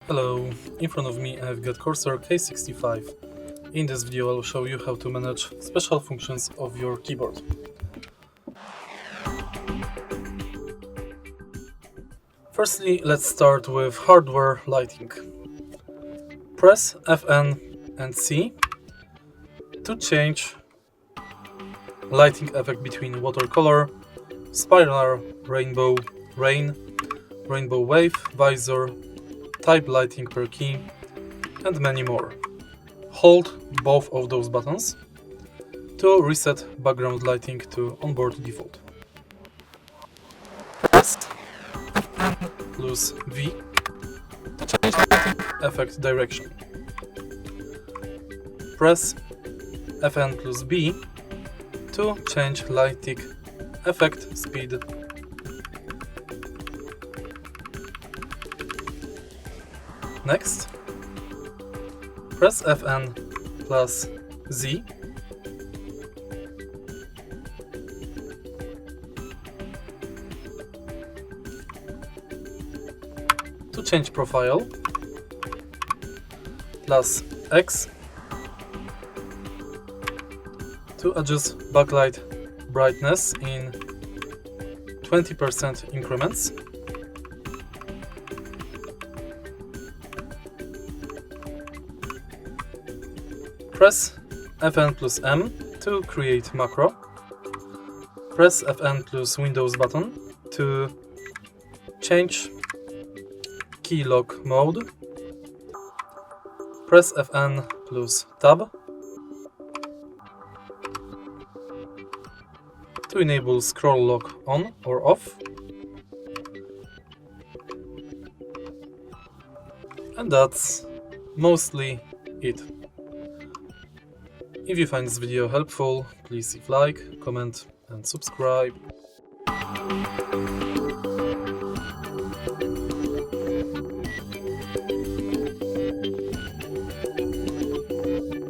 Hello, in front of me I've got Corsair K65. In this video I'll show you how to manage special functions of your keyboard. Firstly, let's start with hardware lighting. Press Fn and C to change lighting effect between watercolor, spiral, rainbow, rain, rainbow wave, visor, type lighting per key, and many more. Hold both of those buttons to reset background lighting to onboard default. Press plus V to change lighting effect direction. Press Fn plus B to change lighting effect speed. Next, press Fn plus Z to change profile, plus X to adjust backlight brightness in 20% increments, press Fn plus M to create macro, press Fn plus Windows button to change key lock mode, press Fn plus Tab to enable scroll lock on or off, and that's mostly it. If you find this video helpful, please leave like, comment and subscribe.